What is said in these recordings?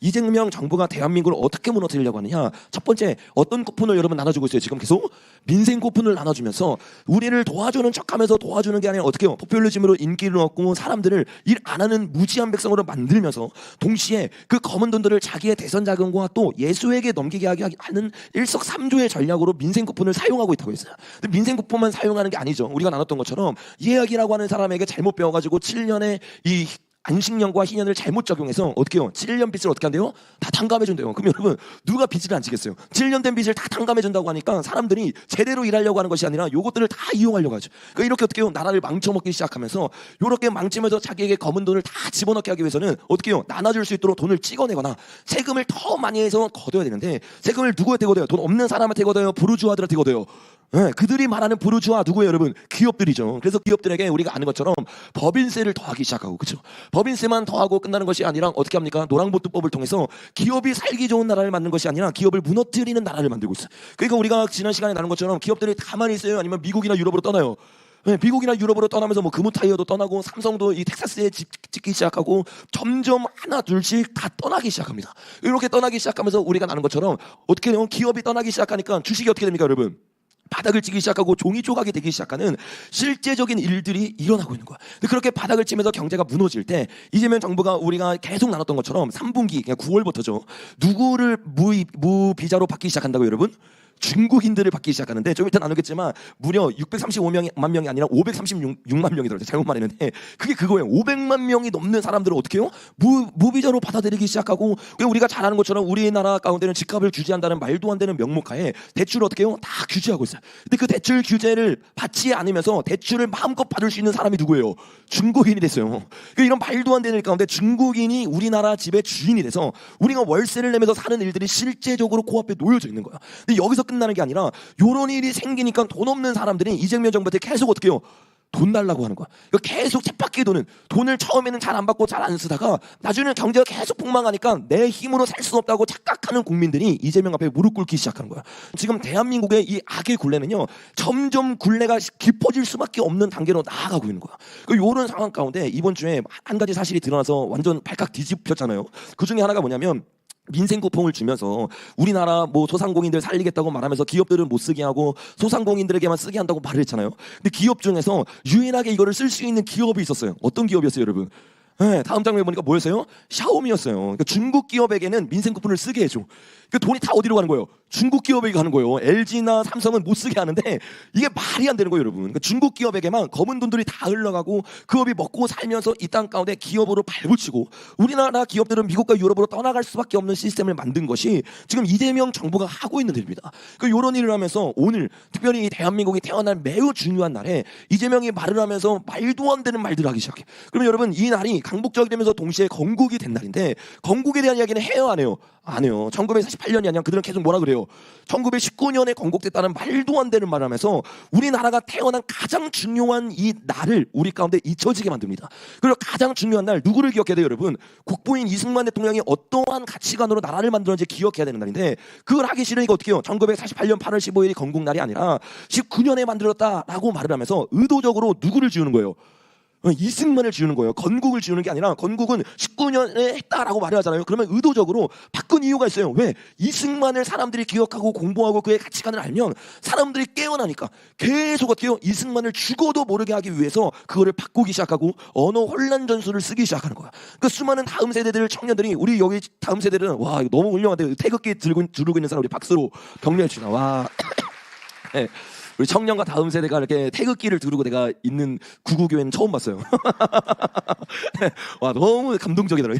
이재명 정부가 대한민국을 어떻게 무너뜨리려고 하느냐. 첫 번째, 어떤 쿠폰을 여러분 나눠주고 있어요. 지금 계속 민생 쿠폰을 나눠주면서 우리를 도와주는 척하면서 도와주는 게 아니라 어떻게 해요? 포퓰리즘으로 인기를 얻고 사람들을 일 안 하는 무지한 백성으로 만들면서 동시에 그 검은 돈들을 자기의 대선 자금과 또 예수에게 넘기게 하는 일석삼조의 전략으로 민생 쿠폰을 사용하고 있다고 했어요. 근데 민생 쿠폰만 사용하는 게 아니죠. 우리가 나눴던 것처럼 예약이라고 하는 사람에게 잘못 배워가지고 7년의 이 안식년과 희년을 잘못 적용해서 어떻게 해요? 7년 빚을 어떻게 한대요? 다 탕감해준대요. 그럼 여러분 누가 빚을 안 지겠어요? 7년 된 빚을 다 탕감해준다고 하니까 사람들이 제대로 일하려고 하는 것이 아니라 요것들을 다 이용하려고 하죠. 그러니까 이렇게 어떻게 해요? 나라를 망쳐먹기 시작하면서 요렇게 망치면서 자기에게 검은 돈을 다 집어넣게 하기 위해서는 어떻게 해요? 나눠줄 수 있도록 돈을 찍어내거나 세금을 더 많이 해서 걷어야 되는데 세금을 누구한테 걷어요? 돈 없는 사람한테 걷어요? 부르주아들한테 걷어요? 네, 그들이 말하는 부르주아 누구예요, 여러분? 기업들이죠. 그래서 기업들에게 우리가 아는 것처럼 법인세를 더하기 시작하고, 그렇죠? 법인세만 더하고 끝나는 것이 아니라 어떻게 합니까? 노랑보트법을 통해서 기업이 살기 좋은 나라를 만든 것이 아니라 기업을 무너뜨리는 나라를 만들고 있어요. 그러니까 우리가 지난 시간에 나눈 것처럼 기업들이 가만히 있어요, 아니면 미국이나 유럽으로 떠나요? 네, 미국이나 유럽으로 떠나면서 뭐 금호타이어도 떠나고 삼성도 이 텍사스에 짓기 시작하고 점점 하나 둘씩 다 떠나기 시작합니다. 이렇게 떠나기 시작하면서 우리가 나눈 것처럼 어떻게 되면 기업이 떠나기 시작하니까 주식이 어떻게 됩니까, 여러분? 바닥을 치기 시작하고 종이 조각이 되기 시작하는 실제적인 일들이 일어나고 있는 거야. 근데 그렇게 바닥을 치면서 경제가 무너질 때 이재명 정부가 우리가 계속 나눴던 것처럼 3분기 그냥 9월부터죠. 누구를 무비자로 받기 시작한다고 여러분? 중국인들을 받기 시작하는데 좀 이따 나누겠지만 무려 635만 명이 아니라 536만 명이더라고요. 잘못 말했는데 그게 그거예요. 500만 명이 넘는 사람들을 어떻게 해요? 무비자로 받아들이기 시작하고 우리가 잘 아는 것처럼 우리나라 가운데는 집값을 규제한다는 말도 안 되는 명목하에 대출을 어떻게 해요? 다 규제하고 있어요. 근데 그 대출 규제를 받지 않으면서 대출을 마음껏 받을 수 있는 사람이 누구예요? 중국인이 됐어요. 그러니까 이런 말도 안 되는 일 가운데 중국인이 우리나라 집의 주인이 돼서 우리가 월세를 내면서 사는 일들이 실제적으로 코앞에 놓여져 있는 거야. 근데 여기서 끝나는 게 아니라 이런 일이 생기니까 돈 없는 사람들이 이재명 정부한테 계속 어떻게 해요? 돈 달라고 하는 거야. 그러니까 계속 쳇바퀴 돈을 처음에는 잘 안 받고 잘 안 쓰다가 나중에는 경제가 계속 폭망하니까 내 힘으로 살 수 없다고 착각하는 국민들이 이재명 앞에 무릎 꿇기 시작하는 거야. 지금 대한민국의 이 악의 굴레는요 점점 굴레가 깊어질 수밖에 없는 단계로 나아가고 있는 거야. 이런 상황 가운데 이번 주에 한 가지 사실이 드러나서 완전 발칵 뒤집혔잖아요. 그 중에 하나가 뭐냐면 민생 쿠폰을 주면서 우리나라 뭐 소상공인들 살리겠다고 말하면서 기업들은 못 쓰게 하고 소상공인들에게만 쓰게 한다고 말을 했잖아요. 근데 기업 중에서 유일하게 이거를 쓸 수 있는 기업이 있었어요. 어떤 기업이었어요, 여러분? 네, 다음 장면에 보니까 뭐였어요? 샤오미였어요. 그러니까 중국 기업에게는 민생 쿠폰을 쓰게 해줘. 그 돈이 다 어디로 가는 거예요? 중국 기업에게 가는 거예요. LG나 삼성은 못 쓰게 하는데 이게 말이 안 되는 거예요, 여러분. 그러니까 중국 기업에게만 검은 돈들이 다 흘러가고 그 기업이 먹고 살면서 이 땅 가운데 기업으로 발붙이고 우리나라 기업들은 미국과 유럽으로 떠나갈 수밖에 없는 시스템을 만든 것이 지금 이재명 정부가 하고 있는 일입니다. 이런 일을 하면서 오늘 특별히 이 대한민국이 태어날 매우 중요한 날에 이재명이 말을 하면서 말도 안 되는 말들을 하기 시작해. 그러면 여러분 이 날이 강북적이 되면서 동시에 건국이 된 날인데 건국에 대한 이야기는 해요, 안 해요? 안 해요. 1948년이 아니라 그들은 계속 뭐라 그래요? 1919년에 건국됐다는 말도 안 되는 말을 하면서 우리나라가 태어난 가장 중요한 이 날을 우리 가운데 잊혀지게 만듭니다. 그리고 가장 중요한 날 누구를 기억해야 돼요, 여러분? 국부인 이승만 대통령이 어떠한 가치관으로 나라를 만들었는지 기억해야 되는 날인데 그걸 하기 싫으니까 어떻게 해요? 1948년 8월 15일이 건국날이 아니라 19년에 만들었다라고 말을 하면서 의도적으로 누구를 지우는 거예요? 이승만을 지우는 거예요. 건국을 지우는 게 아니라 건국은 19년에 했다라고 말을 하잖아요. 그러면 의도적으로 바꾼 이유가 있어요. 왜? 이승만을 사람들이 기억하고 공부하고 그의 가치관을 알면 사람들이 깨어나니까 계속 어떻게 해요? 이승만을 죽어도 모르게 하기 위해서 그거를 바꾸기 시작하고 언어 혼란 전술을 쓰기 시작하는 거야. 그 수많은 다음 세대들 청년들이 우리 여기 다음 세대들은 와 이거 너무 훌륭한데 태극기 두르고 있는 사람 우리 박수로 격려해 주나. 와. 네. 우리 청년과 다음 세대가 이렇게 태극기를 두르고 내가 있는 구구교회는 처음 봤어요. 와 너무 감동적이더라고요.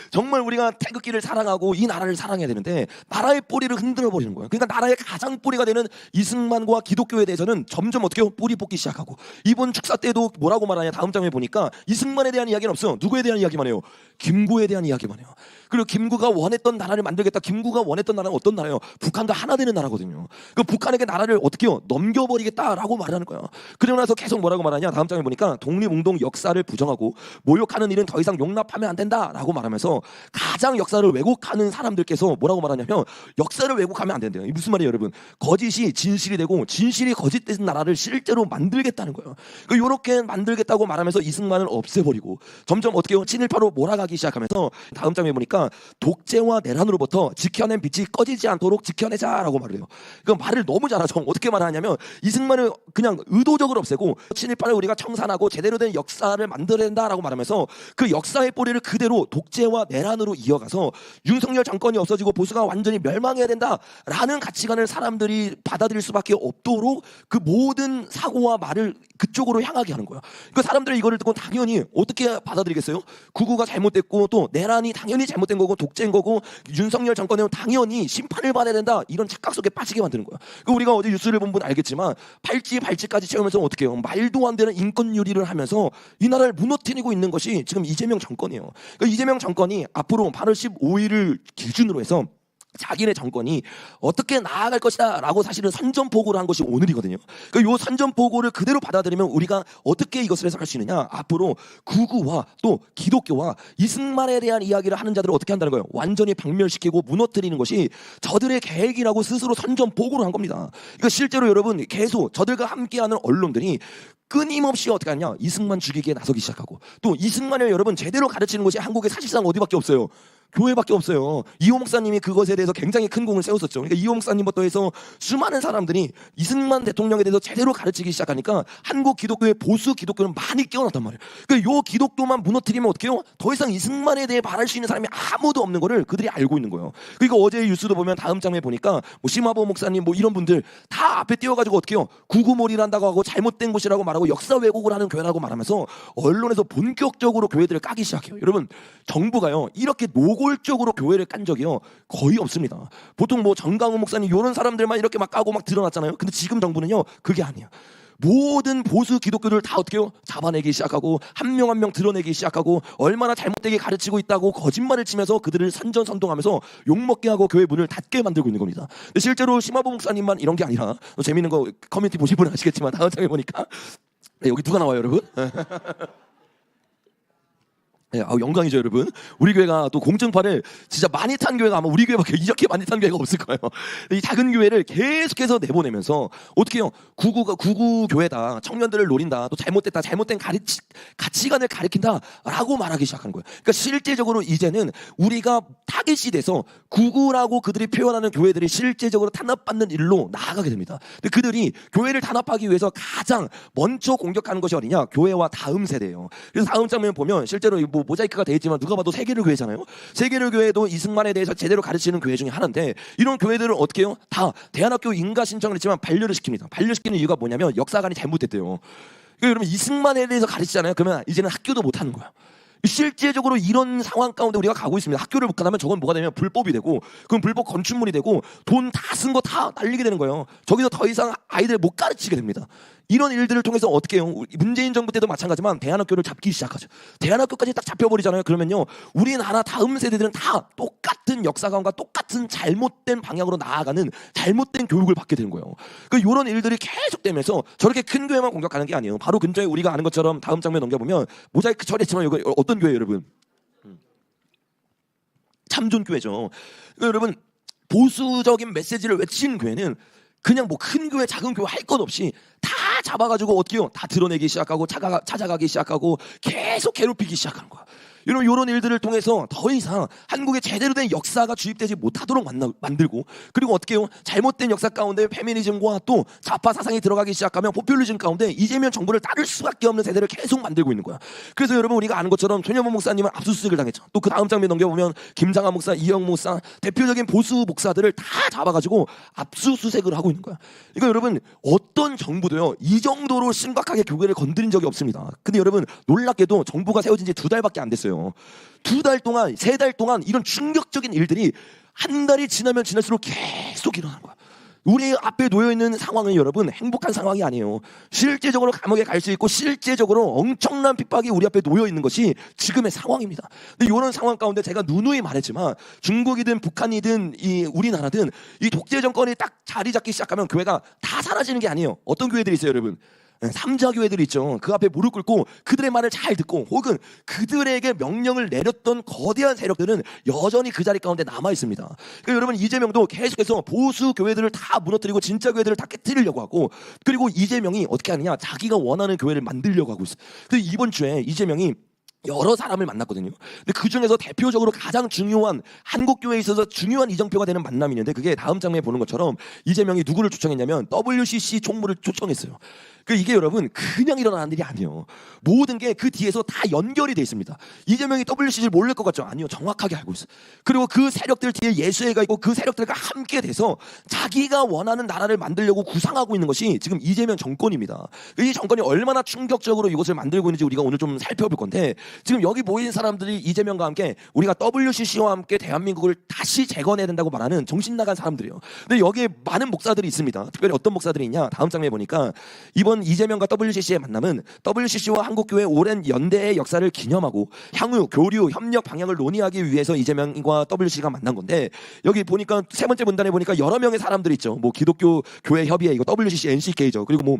정말 우리가 태극기를 사랑하고 이 나라를 사랑해야 되는데 나라의 뿌리를 흔들어 버리는 거예요. 그러니까 나라의 가장 뿌리가 되는 이승만과 기독교에 대해서는 점점 어떻게 해요? 뿌리 뽑기 시작하고 이번 축사 때도 뭐라고 말하냐 다음 장면에 보니까 이승만에 대한 이야기는 없어요. 누구에 대한 이야기만 해요? 김구에 대한 이야기만 해요. 그리고 김구가 원했던 나라를 만들겠다. 김구가 원했던 나라는 어떤 나라예요? 북한과 하나 되는 나라거든요. 그 북한에게 나라를 어떻게 해요? 넘겨버리겠다라고 말하는 거예요. 그러고 나서 계속 뭐라고 말하냐 다음 장에 보니까 독립운동 역사를 부정하고 모욕하는 일은 더 이상 용납하면 안 된다라고 말하면서 가장 역사를 왜곡하는 사람들께서 뭐라고 말하냐면 역사를 왜곡하면 안 된대요. 무슨 말이에요, 여러분? 거짓이 진실이 되고 진실이 거짓된 나라를 실제로 만들겠다는 거예요. 이렇게 만들겠다고 말하면서 이승만을 없애버리고 점점 어떻게 해요? 친일파로 몰아가기 하기 시작하면서 다음 장에 보니까 독재와 내란으로부터 지켜낸 빛이 꺼지지 않도록 지켜내자라고 말을 해요. 그 말을 너무 잘하죠. 어떻게 말하냐면 이승만을 그냥 의도적으로 없애고 친일파를 우리가 청산하고 제대로 된 역사를 만들어야 된다라고 말하면서 그 역사의 뿌리를 그대로 독재와 내란으로 이어가서 윤석열 정권이 없어지고 보수가 완전히 멸망해야 된다라는 가치관을 사람들이 받아들일 수밖에 없도록 그 모든 사고와 말을 그쪽으로 향하게 하는 거야. 그러니까 사람들이 이거를 듣고 당연히 어떻게 받아들이겠어요? 구구가 잘못됐고 또 내란이 당연히 잘못된 거고 독재인 거고 윤석열 정권은 당연히 심판을 받아야 된다 이런 착각 속에 빠지게 만드는 거야. 그러니까 우리가 어제 뉴스를 본 분 알겠지만 발찌까지 채우면서 어떻게 해요? 말도 안 되는 인권 유리를 하면서 이 나라를 무너뜨리고 있는 것이 지금 이재명 정권이에요. 그러니까 이재명 정권이 앞으로 8월 15일을 기준으로 해서 자기네 정권이 어떻게 나아갈 것이다 라고 사실은 선전포고를 한 것이 오늘이거든요. 그러니까 이 선전포고를 그대로 받아들이면 우리가 어떻게 이것을 해석할 수 있느냐, 앞으로 구구와 또 기독교와 이승만에 대한 이야기를 하는 자들을 어떻게 한다는 거예요? 완전히 박멸시키고 무너뜨리는 것이 저들의 계획이라고 스스로 선전포고를 한 겁니다. 그러니까 실제로 여러분 계속 저들과 함께하는 언론들이 끊임없이 어떻게 하냐, 이승만 죽이기에 나서기 시작하고, 또 이승만을 여러분 제대로 가르치는 것이 한국에 사실상 어디밖에 없어요? 교회밖에 없어요. 이호 목사님이 그것에 대해서 굉장히 큰 공을 세웠었죠. 그러니까 이호 목사님부터 해서 수많은 사람들이 이승만 대통령에 대해서 제대로 가르치기 시작하니까 한국 기독교의 보수 기독교는 많이 깨어났단 말이에요. 그러니까 요 기독교만 무너뜨리면 어떻게 해요? 더 이상 이승만에 대해 말할 수 있는 사람이 아무도 없는 거를 그들이 알고 있는 거예요. 그러니까 어제 뉴스도 보면 다음 장에 보니까 뭐 심화보 목사님 뭐 이런 분들 다 앞에 띄워가지고 어떻게 해요? 구구몰이란다고 하고 잘못된 곳이라고 말하고 역사 왜곡을 하는 교회라고 말하면서 언론에서 본격적으로 교회들을 까기 시작해요. 여러분, 정부가요 이렇게 노골적으로 교회를 깐 적이요 거의 없습니다. 보통 뭐 정강훈 목사님 이런 사람들만 이렇게 막 까고 막 드러났잖아요. 근데 지금 정부는요 그게 아니에요. 모든 보수 기독교들 다 어떻게 해요? 잡아내기 시작하고 한 명 한 명 드러내기 시작하고 얼마나 잘못되게 가르치고 있다고 거짓말을 치면서 그들을 선전선동하면서 욕먹게 하고 교회 문을 닫게 만들고 있는 겁니다. 근데 실제로 심화보 목사님만 이런 게 아니라, 재미있는 거 커뮤니티 보신 분은 아시겠지만 다음 장에 보니까 네, 여기 누가 나와요 여러분? 네, 영광이죠 여러분. 우리 교회가 또 공증파를 진짜 많이 탄 교회가 아마 우리 교회밖에 이렇게 많이 탄 교회가 없을 거예요. 이 작은 교회를 계속해서 내보내면서 어떻게 해요? 구구 교회다, 청년들을 노린다, 또 잘못됐다, 잘못된 가치관을 가리킨다 라고 말하기 시작하는 거예요. 그러니까 실제적으로 이제는 우리가 타깃이 돼서 구구라고 그들이 표현하는 교회들이 실제적으로 탄압받는 일로 나아가게 됩니다. 근데 그들이 교회를 탄압하기 위해서 가장 먼저 공격하는 것이 어디냐? 교회와 다음 세대예요. 그래서 다음 장면 보면 실제로 뭐 모자이크가 되어 있지만 누가 봐도 세계를 교회잖아요. 세계를 교회도 이승만에 대해서 제대로 가르치는 교회 중에 하나인데, 이런 교회들을 어떻게 해요? 다 대안학교 인가 신청을 했지만 반려를 시킵니다. 반려시키는 이유가 뭐냐면 역사관이 잘못됐대요. 그러니까 여러분 이승만에 대해서 가르치잖아요. 그러면 이제는 학교도 못 하는 거야. 실제적으로 이런 상황 가운데 우리가 가고 있습니다. 학교를 못 가면 저건 뭐가 되면 불법이 되고, 그럼 불법 건축물이 되고 돈 다 쓴 거 다 날리게 되는 거예요. 저기서 더 이상 아이들 못 가르치게 됩니다. 이런 일들을 통해서 어떻게 해요? 문재인 정부 때도 마찬가지지만 대안학교를 잡기 시작하죠. 대안학교까지 딱 잡혀버리잖아요. 그러면요 우리나라 다음 세대들은 다 똑같은 역사관과 똑같은 잘못된 방향으로 나아가는 잘못된 교육을 받게 되는 거예요. 그러니까 이런 일들이 계속되면서 저렇게 큰 교회만 공격하는 게 아니에요. 바로 근처에 우리가 아는 것처럼 다음 장면 넘겨보면 모자이크 처리했지만 이거 어떤 교회예요 여러분? 참존교회죠. 그러니까 여러분 보수적인 메시지를 외친 교회는 그냥 뭐 큰 교회 작은 교회 할 것 없이 다 잡아가지고 어떻게 해요? 다 드러내기 시작하고 찾아가기 시작하고 계속 괴롭히기 시작하는 거야. 이런 일들을 통해서 더 이상 한국에 제대로 된 역사가 주입되지 못하도록 만들고, 그리고 어떻게 해요? 잘못된 역사 가운데 페미니즘과 또 좌파 사상이 들어가기 시작하면 포퓰리즘 가운데 이재명 정부를 따를 수밖에 없는 세대를 계속 만들고 있는 거야. 그래서 여러분 우리가 아는 것처럼 손여보 목사님은 압수수색을 당했죠. 또 그 다음 장면 넘겨보면 김장한 목사, 이영 목사, 대표적인 보수 목사들을 다 잡아가지고 압수수색을 하고 있는 거야. 그러니까 여러분 어떤 정부도요 이 정도로 심각하게 교회를 건드린 적이 없습니다. 근데 여러분 놀랍게도 정부가 세워진 지 2달밖에 안 됐어요. 2달 동안, 3달 동안 이런 충격적인 일들이 한 달이 지나면 지날수록 계속 일어나는 거야. 우리 앞에 놓여있는 상황은 여러분 행복한 상황이 아니에요. 실제적으로 감옥에 갈 수 있고 실제적으로 엄청난 핍박이 우리 앞에 놓여있는 것이 지금의 상황입니다. 근데 이런 상황 가운데 제가 누누이 말했지만 중국이든 북한이든 이 우리나라든 이 독재 정권이 딱 자리 잡기 시작하면 교회가 다 사라지는 게 아니에요. 어떤 교회들이 있어요 여러분? 삼자 교회들이 있죠. 그 앞에 무릎 꿇고 그들의 말을 잘 듣고 혹은 그들에게 명령을 내렸던 거대한 세력들은 여전히 그 자리 가운데 남아 있습니다. 그러니까 여러분 이재명도 계속해서 보수 교회들을 다 무너뜨리고 진짜 교회들을 다 깨뜨리려고 하고, 그리고 이재명이 어떻게 하느냐? 자기가 원하는 교회를 만들려고 하고 있어요. 그래서 이번 주에 이재명이 여러 사람을 만났거든요. 근데 그 중에서 대표적으로 가장 중요한 한국교회에 있어서 중요한 이정표가 되는 만남이 있는데 그게 다음 장면에 보는 것처럼 이재명이 누구를 초청했냐면 WCC 총무를 초청했어요. 이게 여러분 그냥 일어나는 일이 아니에요. 모든 게 그 뒤에서 다 연결이 돼 있습니다. 이재명이 WCC를 모를 것 같죠? 아니요. 정확하게 알고 있어요. 그리고 그 세력들 뒤에 예수회가 있고 그 세력들과 함께 돼서 자기가 원하는 나라를 만들려고 구상하고 있는 것이 지금 이재명 정권입니다. 이 정권이 얼마나 충격적으로 이것을 만들고 있는지 우리가 오늘 좀 살펴볼 건데 지금 여기 모인 사람들이 이재명과 함께 우리가 WCC와 함께 대한민국을 다시 재건해야 된다고 말하는 정신 나간 사람들이에요. 근데 여기에 많은 목사들이 있습니다. 특별히 어떤 목사들이 있냐? 다음 장면에 보니까 이번 이재명과 WCC의 만남은 WCC와 한국교회 오랜 연대의 역사를 기념하고 향후 교류 협력 방향을 논의하기 위해서 이재명과 WCC가 만난 건데 여기 보니까 세 번째 문단에 보니까 여러 명의 사람들이 있죠. 뭐 기독교 교회 협의회 이거 WCC NCK죠. 그리고 뭐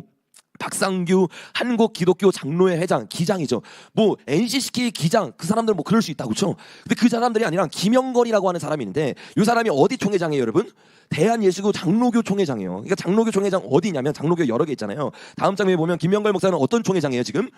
박상규 한국 기독교 장로회 회장 기장이죠. 뭐 NCK 기장 그 사람들 뭐 그럴 수 있다 그렇죠. 근데 그 사람들이 아니라 김영걸이라고 하는 사람이 있는데 이 사람이 어디 총회장이에요, 여러분? 대한예수교 장로교 총회장이에요. 그러니까 장로교 총회장 어디냐면 장로교 여러 개 있잖아요. 다음 장면에 보면 김영걸 목사는 어떤 총회장이에요, 지금?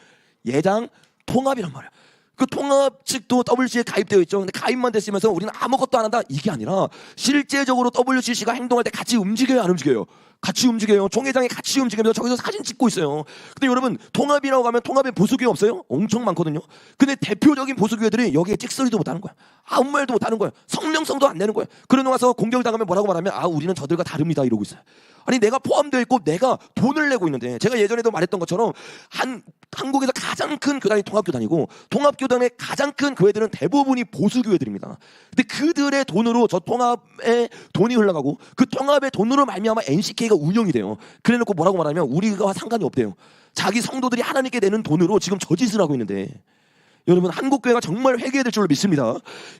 예장 통합이란 말이야. 그 통합 측도 WCC에 가입되어 있죠. 근데 가입만 됐으면서 우리는 아무것도 안 한다. 이게 아니라 실제적으로 WCC가 행동할 때 같이 움직여요, 안 움직여요? 같이 움직여요. 총회장이 같이 움직이면서 저기서 사진 찍고 있어요. 근데 여러분 통합이라고 하면 통합에 보수교회 없어요? 엄청 많거든요. 근데 대표적인 보수교회들이 여기에 찍소리도 못하는 거야. 아무 말도 못하는 거야. 성명성도 안 내는 거야. 그러고 와서 공격당하면 뭐라고 말하면 우리는 저들과 다릅니다 이러고 있어요. 아니 내가 포함되어 있고 내가 돈을 내고 있는데 제가 예전에도 말했던 것처럼 한국에서 가장 큰 교단이 통합교단이고 통합교단의 가장 큰 교회들은 대부분이 보수교회들입니다. 근데 그들의 돈으로 저 통합에 돈이 흘러가고 그 통합의 돈으로 말미암아 NCK가 운영이 돼요. 그래놓고 뭐라고 말하면 우리가 상관이 없대요. 자기 성도들이 하나님께 내는 돈으로 지금 저 짓을 하고 있는데 여러분 한국교회가 정말 회개해야 될 줄로 믿습니다.